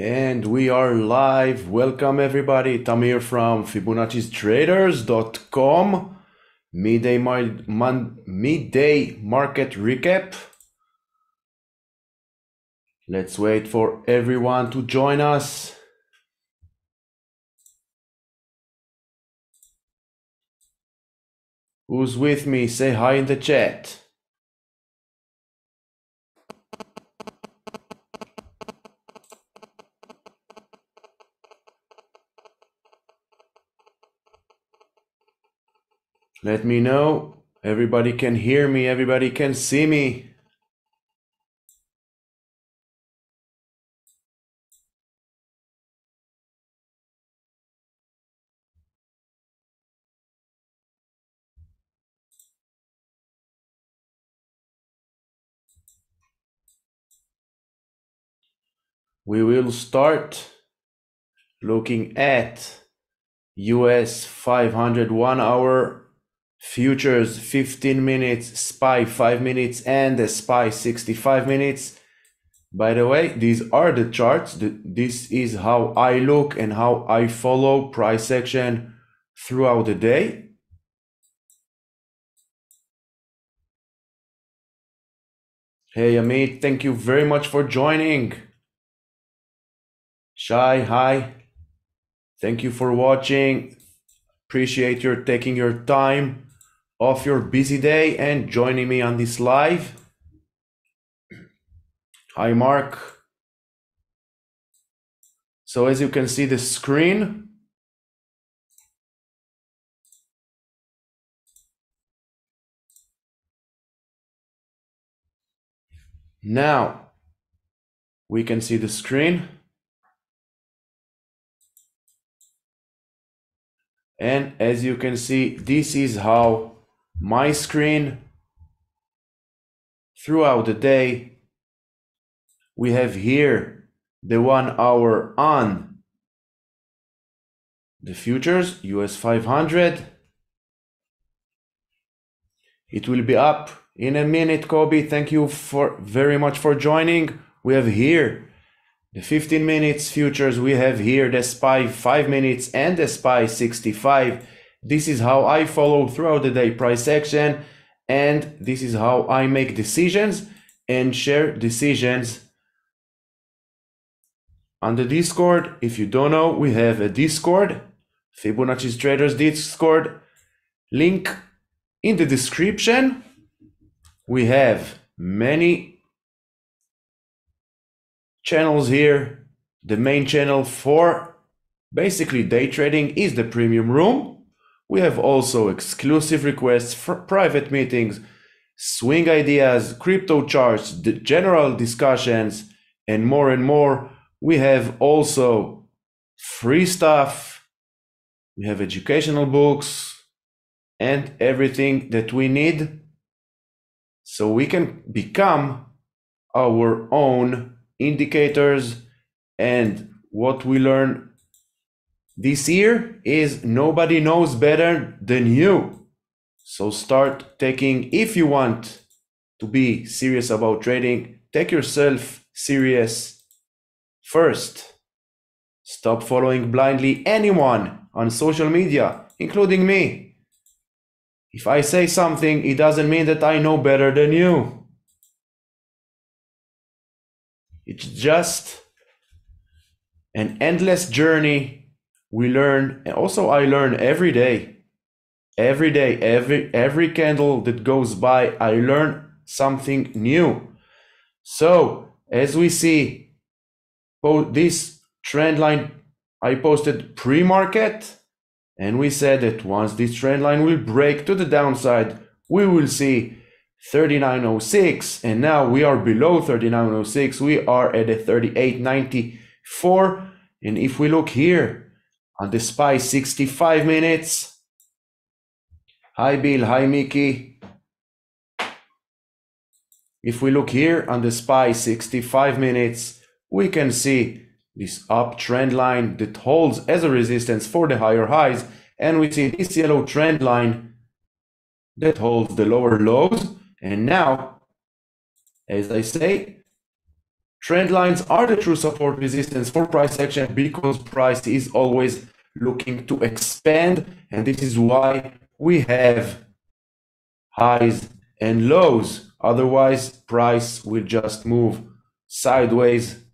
And we are live. Welcome everybody. Tamir from Fibonaccis-Traders.com. Midday market recap. Let's wait for everyone to join us. Who's with me? Say hi in the chat. Let me know. Everybody can hear me. Everybody can see me. We will start looking at US 500 1 hour futures 15 minutes, SPY 5 minutes, and the SPY 65 minutes. By the way, these are the charts. This is how I look and how I follow price action throughout the day. Hey Amit, thank you very much for joining. Shai, hi. Thank you for watching. Appreciate your taking your time off your busy day and joining me on this live. Hi Mark. So as you can see the screen, now we can see the screen. And as you can see, this is how my screen throughout the day. We have here the 1 hour on the futures, US 500. It will be up in a minute, Kobe. Thank you very much for joining. We have here the 15 minutes futures. We have here the SPY 5 minutes and the SPY 65. This is how I follow throughout the day price action, and this is how I make decisions and share decisions on the Discord. If you don't know, we have a Discord, Fibonacci-Traders Discord, link in the description. We have many channels here. The main channel for basically day trading is the premium room. We have also exclusive requests for private meetings, swing ideas, crypto charts, the general discussions, and more and more. We have also free stuff. We have educational books and everything that we need so we can become our own indicators. And what we learn this year is nobody knows better than you. So start taking, if you want to be serious about trading, take yourself serious first. Stop following blindly anyone on social media, including me. If I say something, it doesn't mean that I know better than you. It's just an endless journey. We learn, and also I learn every day. Every day, every candle that goes by, I learn something new. So as we see, this trend line I posted pre-market, and we said that once this trend line will break to the downside, we will see 39.06, and now we are below 39.06. We are at a 38.94, and if we look here on the SPY 65 minutes, hi Bill, hi Mickey. If we look here on the SPY 65 minutes, we can see this uptrend line that holds as a resistance for the higher highs, and we see this yellow trend line that holds the lower lows. And now, as I say, trend lines are the true support resistance for price action, because price is always looking to expand, and this is why we have highs and lows. Otherwise, price will just move sideways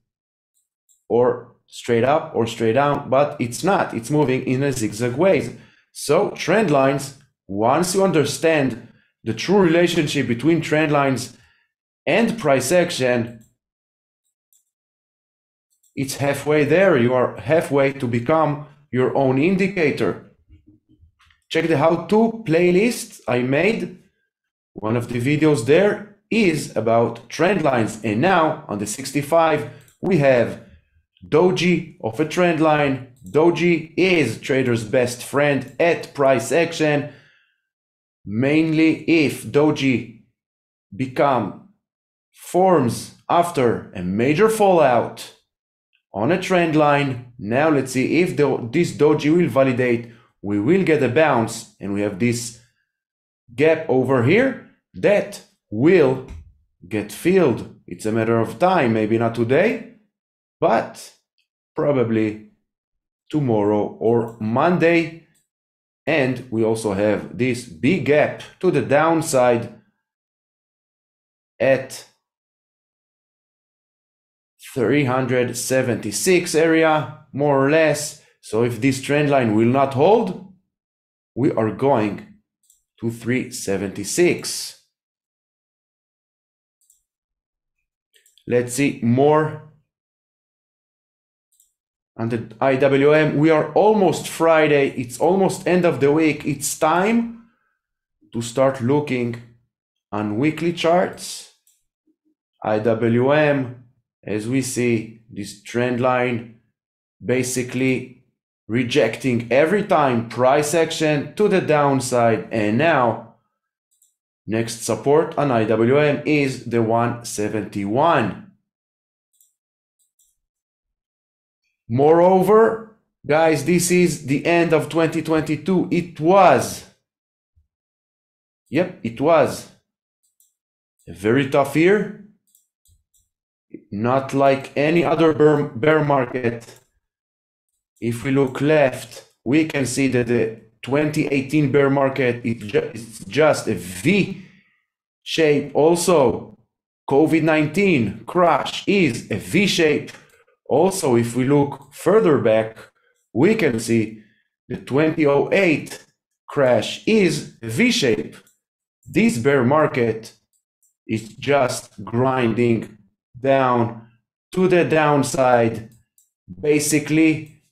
or straight up or straight down, but it's not. It's moving in a zigzag ways. So trend lines, once you understand the true relationship between trend lines and price action, it's halfway there. You are halfway to become your own indicator. Check the how-to playlist I made. One of the videos there is about trend lines. And now on the 65, we have doji of a trend line. Doji is trader's best friend at price action. Mainly if doji forms after a major fallout on a trend line. Now let's see if this doji will validate. We will get a bounce, and we have this gap over here that will get filled. It's a matter of time, maybe not today, but probably tomorrow or Monday. And we also have this big gap to the downside at 376 area, more or less. So if this trend line will not hold, we are going to 376. Let's see more on the IWM. We are almost Friday. It's almost end of the week. It's time to start looking on weekly charts. IWM, as we see this trend line basically rejecting every time price action to the downside. And now next support on IWM is the 171. Moreover, guys, this is the end of 2022. It was a very tough year, not like any other bear market. If we look left, we can see that the 2018 bear market, it's just a V shape. Also, COVID-19 crash is a V shape. Also, if we look further back, we can see the 2008 crash is a V shape. This bear market is just grinding down to the downside, basically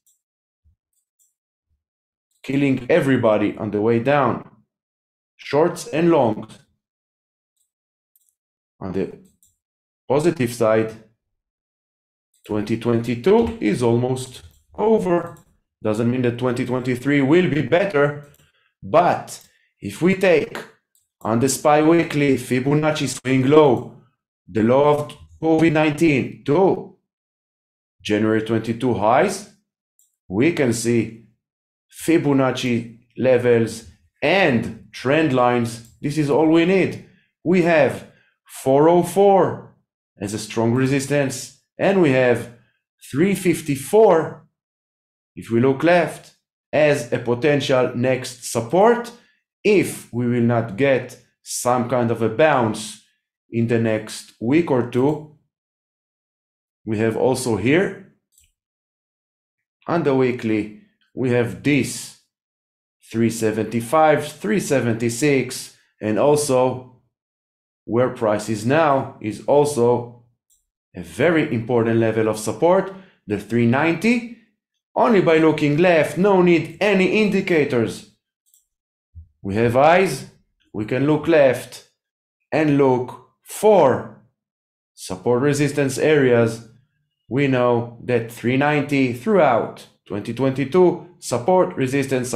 killing everybody on the way down, shorts and longs. On the positive side, 2022 is almost over. Doesn't mean that 2023 will be better, but if we take on the SPY weekly Fibonacci swing low, the low of COVID-19 to January 22 highs, we can see Fibonacci levels and trend lines. This is all we need. We have 404 as a strong resistance, and we have 354, if we look left, as a potential next support if we will not get some kind of a bounce in the next week or two. We have also here on the weekly, we have this 375, 376, and also where price is now is also a very important level of support, the 390. Only by looking left, no need any indicators. We have eyes, we can look left and look for support resistance areas. We know that 390 throughout 2022, support, resistance,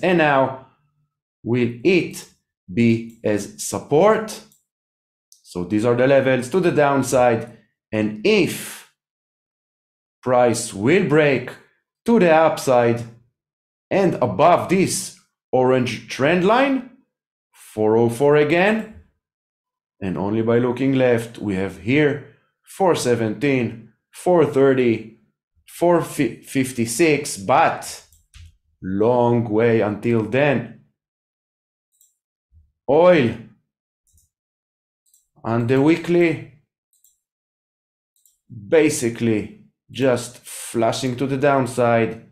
and now will it be as support? So these are the levels to the downside, and if price will break to the upside and above this orange trend line, 404 again, and only by looking left we have here 417, 430, 456, but long way until then. Oil on the weekly, basically just flashing to the downside,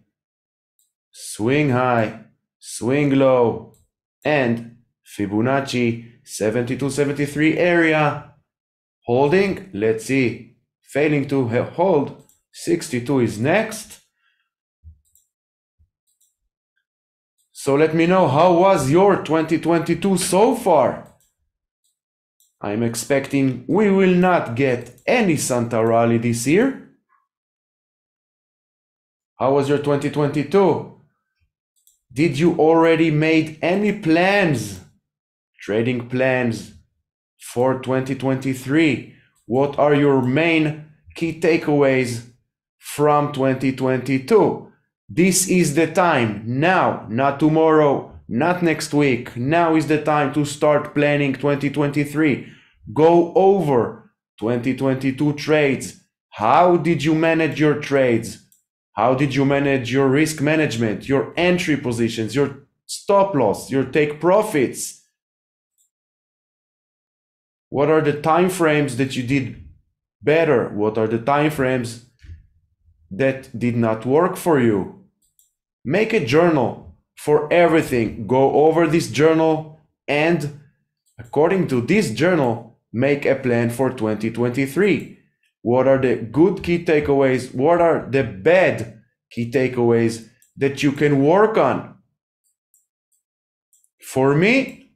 swing high, swing low, and Fibonacci 72-73 area holding. Let's see, failing to hold, 62 is next. So let me know, how was your 2022 so far? I'm expecting we will not get any Santa rally this year. How was your 2022? Did you already made any plans, trading plans for 2023? What are your main key takeaways from 2022? This is the time now, not tomorrow, not next week. Now is the time to start planning 2023. Go over 2022 trades. How did you manage your trades? How did you manage your risk management, your entry positions, your stop loss, your take profits? What are the time frames that you did better? What are the time frames that did not work for you? Make a journal for everything. Go over this journal and according to this journal, make a plan for 2023. What are the good key takeaways? What are the bad key takeaways that you can work on? For me,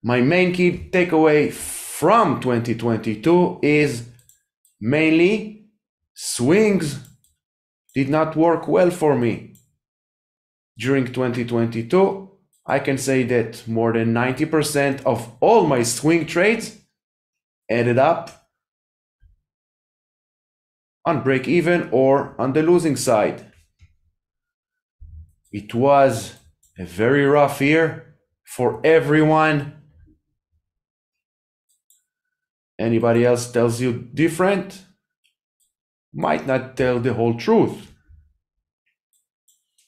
my main key takeaway from 2022 is mainly swings did not work well for me. During 2022, I can say that more than 90% of all my swing trades ended up on break even or on the losing side. It was a very rough year for everyone. Anybody else tells you different might not tell the whole truth.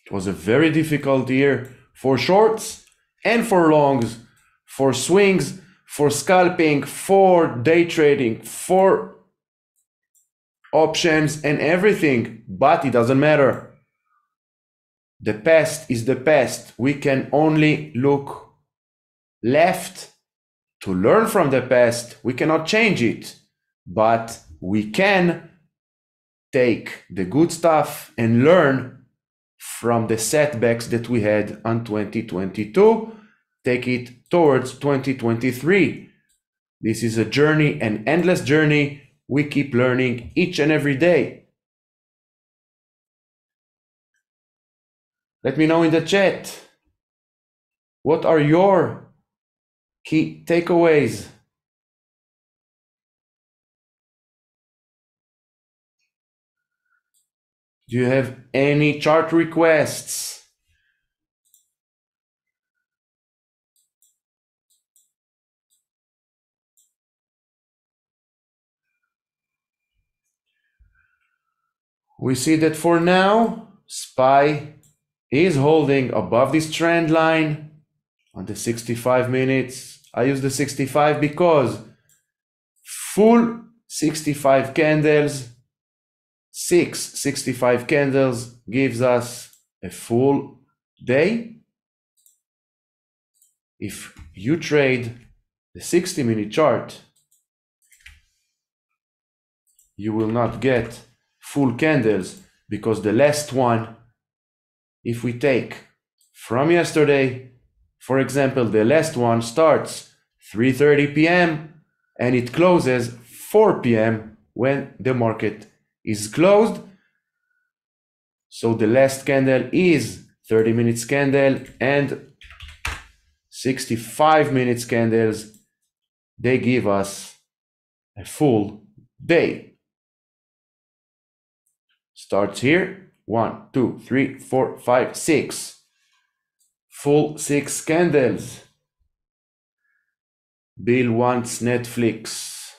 It was a very difficult year for shorts and for longs, for swings, for scalping, for day trading, for options and everything, but it doesn't matter. The past is the past. We can only look left to learn from the past. We cannot change it, but we can take the good stuff and learn from the setbacks that we had on 2022, take it towards 2023. This is a journey, an endless journey. We keep learning each and every day. Let me know in the chat, what are your key takeaways? Do you have any chart requests? We see that for now, SPY is holding above this trend line on the 65 minutes. I use the 65 because full 65 candles, 65 candles gives us a full day. If you trade the 60-minute chart, you will not get full candles because the last one, if we take from yesterday, for example, the last one starts 3:30 p.m. and it closes 4 p.m. when the market is closed. So the last candle is 30 minutes candle and 65 minutes candles. They give us a full day. Starts here. 1, 2, 3, 4, 5, 6. Full 6 candles. Bill wants Netflix.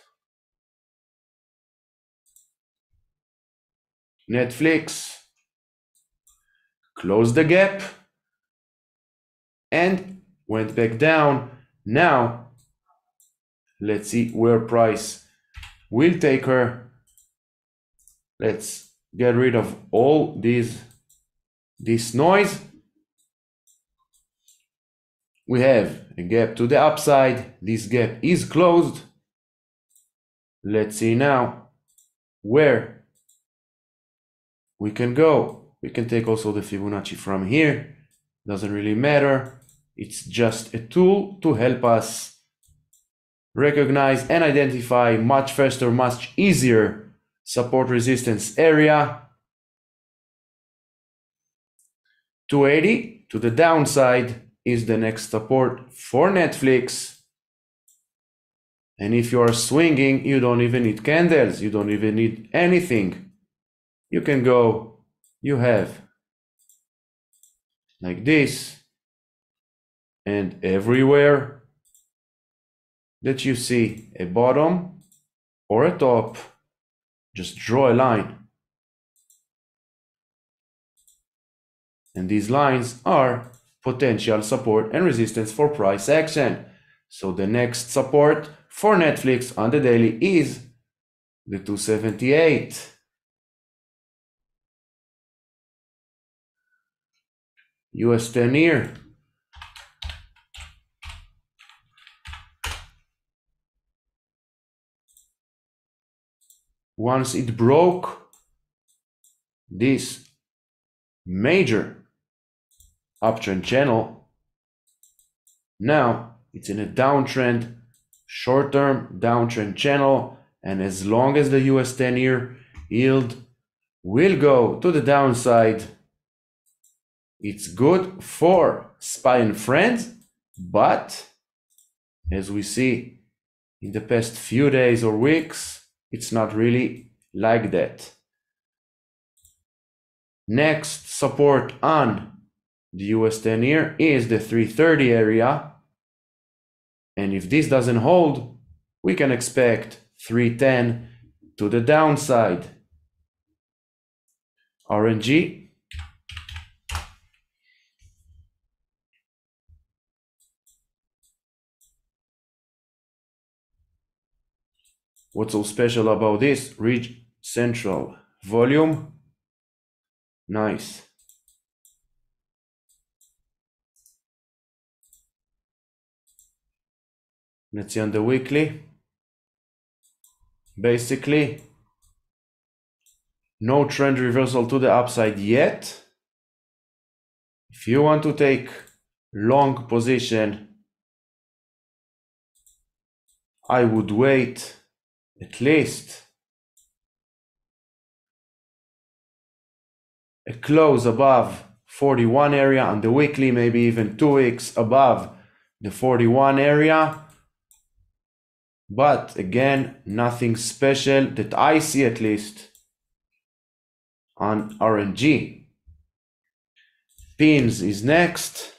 Netflix. Closed the gap. And went back down. Now, let's see where price will take her. Let's get rid of all this noise. We have a gap to the upside. This gap is closed. Let's see now where we can go. We can take also the Fibonacci from here. Doesn't really matter. It's just a tool to help us recognize and identify much faster, much easier support resistance area. 280 to the downside is the next support for Netflix. And if you are swinging, you don't even need candles. You don't even need anything. You can go, you have like this, and everywhere that you see a bottom or a top, just draw a line. And these lines are potential support and resistance for price action. So the next support for Netflix on the daily is the 278. US 10-year. Once it broke this major uptrend channel, now it's in a downtrend, short-term downtrend channel, and as long as the US 10-year yield will go to the downside, it's good for SPY and friends, but as we see in the past few days or weeks, it's not really like that. Next support on the US 10-year is the 330 area. And if this doesn't hold, we can expect 310 to the downside. RNG. What's so special about this? Reach central volume. Nice. Let's see on the weekly. Basically, no trend reversal to the upside yet. If you want to take long position, I would wait at least a close above 41 area on the weekly, maybe even 2 weeks above the 41 area. But again, nothing special that I see, at least on RNG. Pins is next.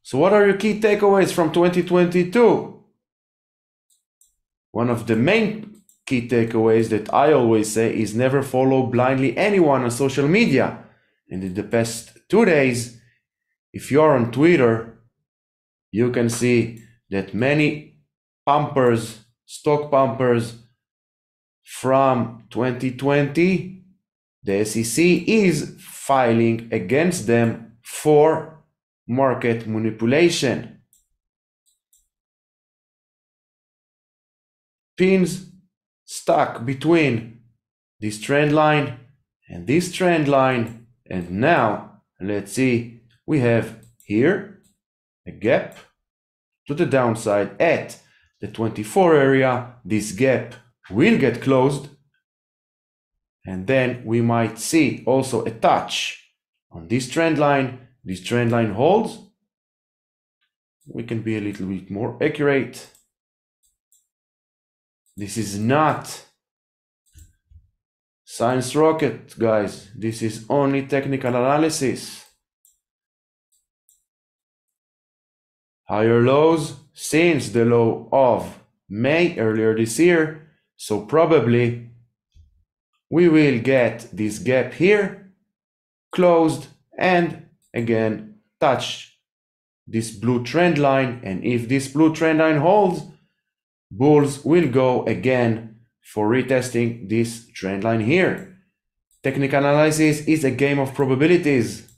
So what are your key takeaways from 2022? One of the main key takeaways that I always say is never follow blindly anyone on social media. And in the past 2 days, if you're on Twitter, you can see that many pumpers, stock pumpers from 2020, the SEC is filing against them for market manipulation. Pins stuck between this trend line and this trend line, and now let's see, we have here a gap to the downside at the 24 area. This gap will get closed, and then we might see also a touch on this trend line. This trend line holds. We can be a little bit more accurate. This is not Science rocket, guys. This is only technical analysis. Higher lows since the low of May earlier this year. So probably we will get this gap here closed and again touch this blue trend line. And if this blue trend line holds, bulls will go again for retesting this trend line here. Technical analysis is a game of probabilities.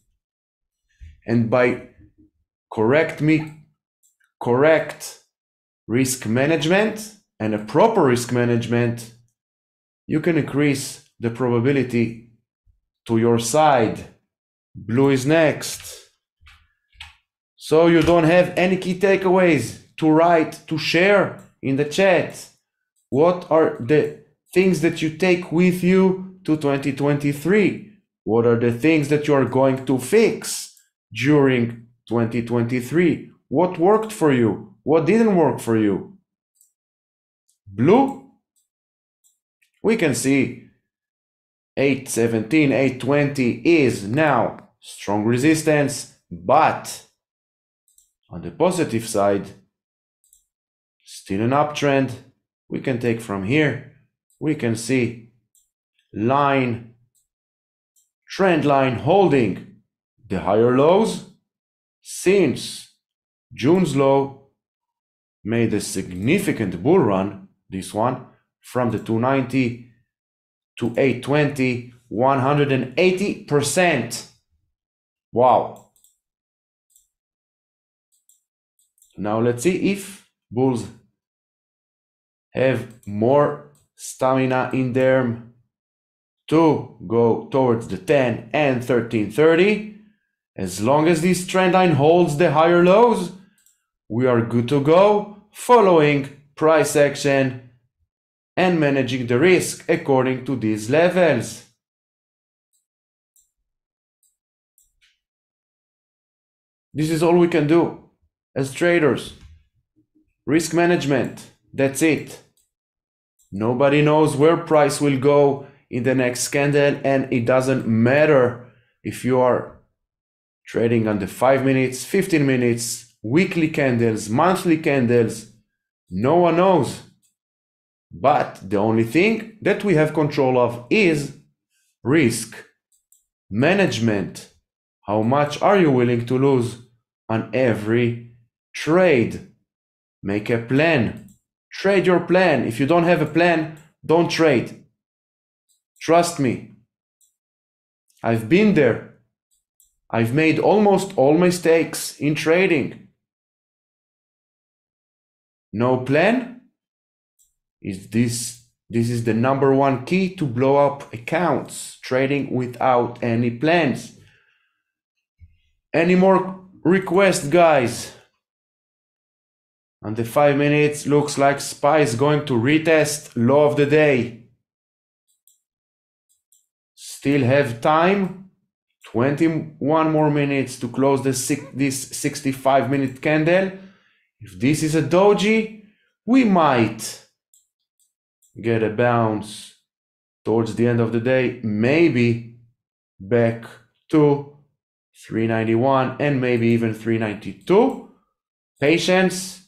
And by correct risk management and a proper risk management, you can increase the probability to your side. Blue is next. So you don't have any key takeaways to write, to share in the chat. What are the things that you take with you to 2023? What are the things that you are going to fix during 2023? What worked for you? What didn't work for you? Blue, we can see 817, 820 is now strong resistance, but on the positive side, still an uptrend. We can take from here. We can see trend line holding the higher lows since June's low made a significant bull run, this one, from the 290 to 820, 180%. Wow. Now let's see if bulls have more stamina in them to go towards the 10 and 1330. As long as this trend line holds the higher lows, we are good to go, following price action and managing the risk according to these levels. This is all we can do as traders. Risk management, that's it. Nobody knows where price will go in the next candle, and it doesn't matter if you are trading on the 5 minutes, 15 minutes, weekly candles, monthly candles. No one knows. But the only thing that we have control of is risk management. How much are you willing to lose on every trade? Make a plan. Trade your plan. If you don't have a plan, don't trade. Trust me. I've been there. I've made almost all mistakes in trading. No plan? This is the number one key to blow up accounts. Trading without any plans. Any more requests, guys? On the 5 minutes, looks like SPY is going to retest low of the day. Still have time. 21 more minutes to close this 65-minute candle. If this is a doji, we might get a bounce towards the end of the day, maybe back to 391 and maybe even 392. Patience.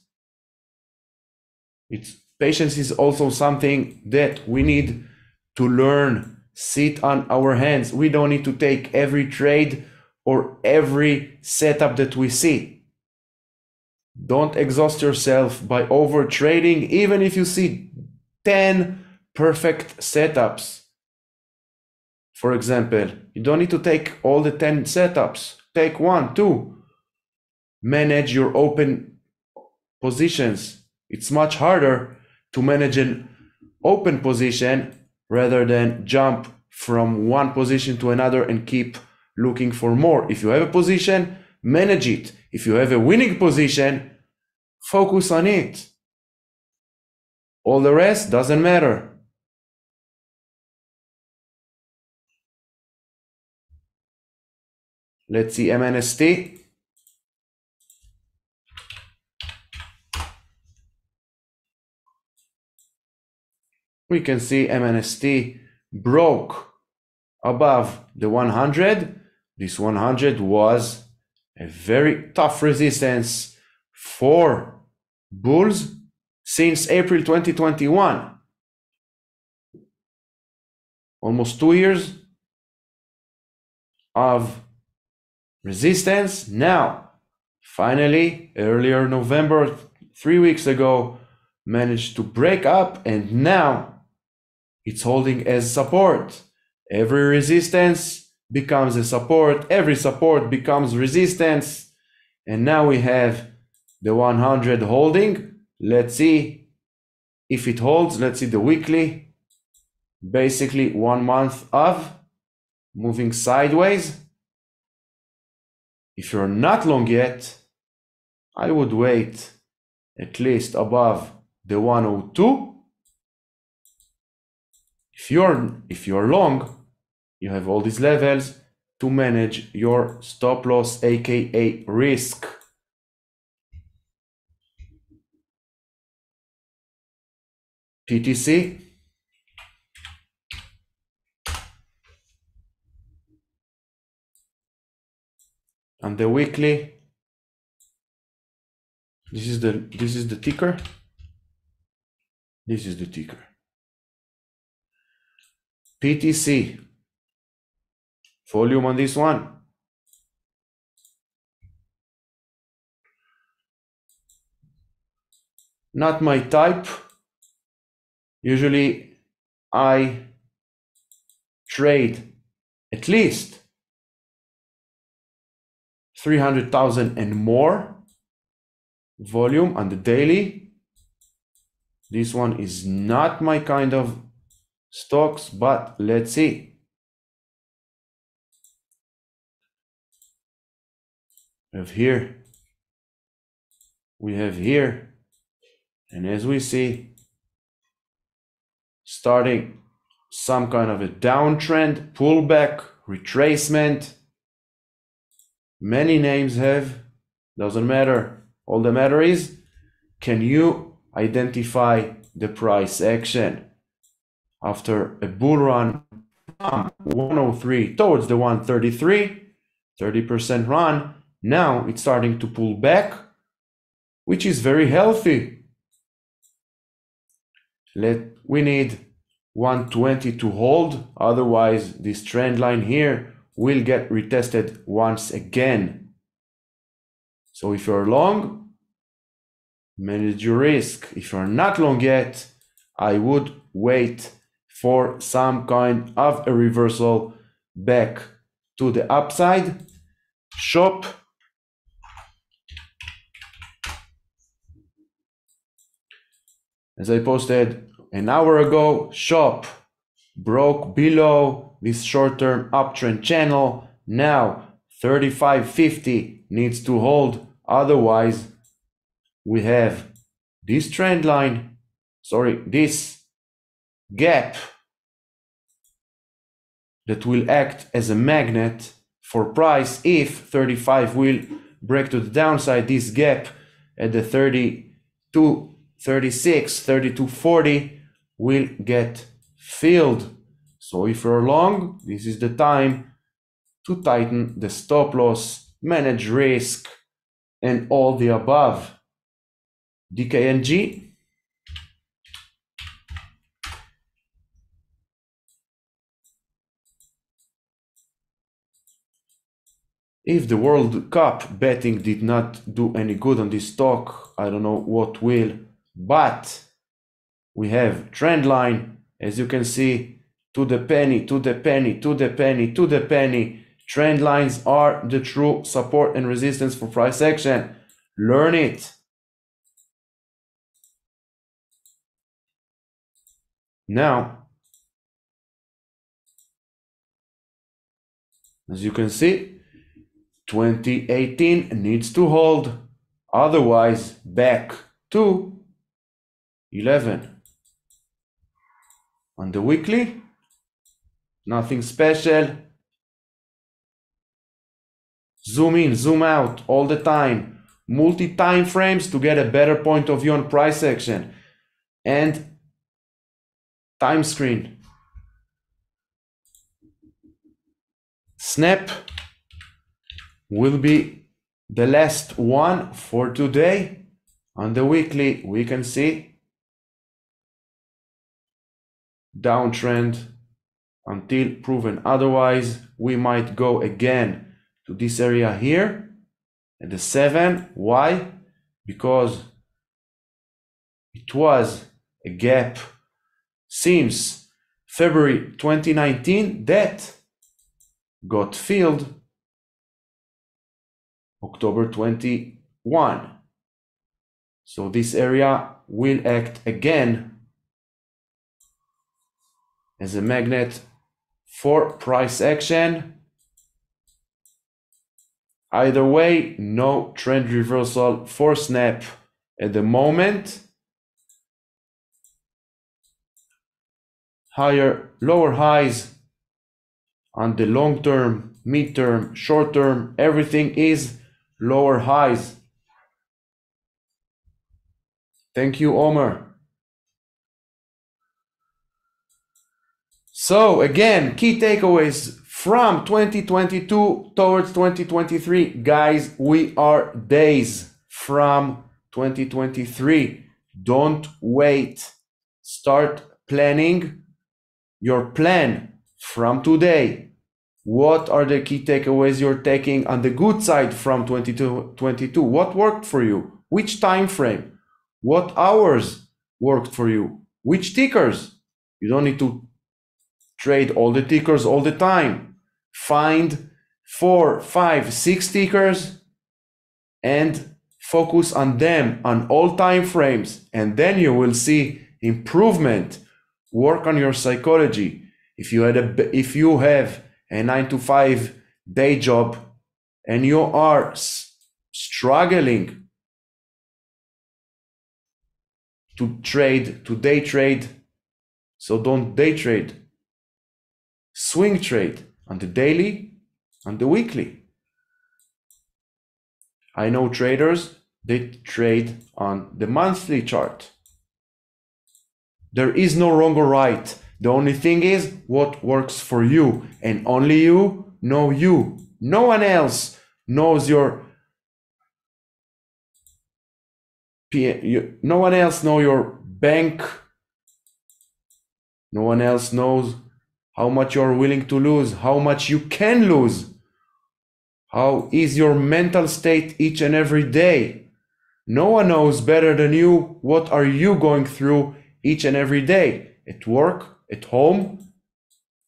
Patience is also something that we need to learn. Sit on our hands. We don't need to take every trade or every setup that we see. Don't exhaust yourself by over trading, even if you see 10 perfect setups. For example, you don't need to take all the 10 setups. Take 1, 2. Manage your open positions. It's much harder to manage an open position rather than jump from one position to another and keep looking for more. If you have a position, manage it. If you have a winning position, focus on it. All the rest doesn't matter. Let's see MNST. We can see MNST broke above the 100, this 100 was a very tough resistance for bulls since April 2021. Almost 2 years of resistance. Now, finally, earlier November, 3 weeks ago, managed to break up, and now it's holding as support. Every resistance becomes a support, every support becomes resistance, and now we have the 100 holding. Let's see if it holds. Let's see the weekly. Basically 1 month of moving sideways. If you're not long yet, I would wait at least above the 102. If you're long, you have all these levels to manage your stop loss, aka risk. PTC. And the weekly, this is the ticker. This is the ticker. PTC. Volume on this one. Not my type. Usually I trade at least 300,000 and more volume on the daily. This one is not my kind of stocks, but let's see. We have here, and as we see, starting some kind of a downtrend, pullback, retracement. Many names have, doesn't matter. All that matter is, can you identify the price action? After a bull run from 103 towards the 133, 30% run, now it's starting to pull back, which is very healthy. We need 120 to hold, otherwise this trend line here will get retested once again. So if you're long, manage your risk. If you're not long yet, I would wait for some kind of a reversal back to the upside. Shop. As I posted an hour ago, shop broke below this short-term uptrend channel. Now 35.50 needs to hold, otherwise we have this trend line, this gap that will act as a magnet for price. If 35 will break to the downside, this gap at the 32, 36, 32.40 will get filled. So if you're long, this is the time to tighten the stop loss, manage risk, and all the above. DKNG. If the World Cup betting did not do any good on this stock, I don't know what will, but we have trend line, as you can see, to the penny, to the penny, to the penny, to the penny. Trend lines are the true support and resistance for price action. Learn it. Now, as you can see, 2018 needs to hold, otherwise back to 11. On the weekly, nothing special. Zoom in, zoom out all the time. Multi-time frames to get a better point of view on price action. And time screen. snap will be the last one for today. On the weekly, we can see downtrend until proven otherwise. We might go again to this area here at the 7. Why? Because it was a gap since February 2019 that got filled October 21. So this area will act again as a magnet for price action. Either way, no trend reversal for snap at the moment. Higher, lower highs on the long term, mid term, short term, everything is lower highs. Thank you, Omer. So again, key takeaways from 2022 towards 2023. Guys, we are days from 2023. Don't wait. Start planning your plan from today. What are the key takeaways you're taking on the good side from 2022? What worked for you? Which time frame? What hours worked for you? Which tickers? You don't need to trade all the tickers all the time. Find 4, 5, 6 tickers and focus on them on all time frames, and then you will see improvement. Work on your psychology. If you have a 9-to-5 day job and you are struggling to day trade, so don't day trade. Swing trade on the daily, on the weekly. I know traders, they trade on the monthly chart. There is no wrong or right. The only thing is what works for you, and only you know you. No one else knows your no one else knows your bank. No one else knows how much you're willing to lose, how much you can lose. How is your mental state each and every day? No one knows better than you what are you going through each and every day, at work, at home,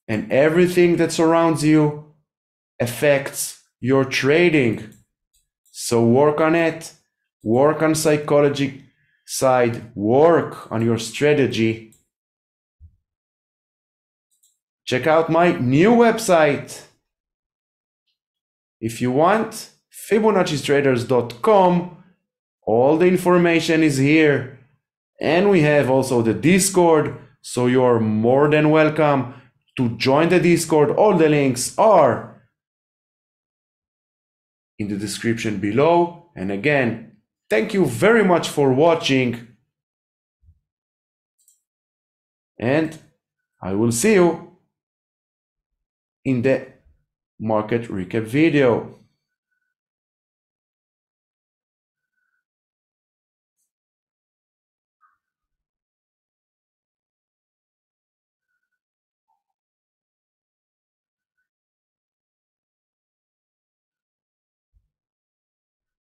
and everything that surrounds you affects your trading. So work on it, work on psychology side, work on your strategy. Check out my new website. If you want, Fibonaccis-Traders.com. All the information is here. And we have also the Discord, so you're more than welcome to join the Discord. All the links are in the description below. And again, thank you very much for watching. And I will see you in the market recap video.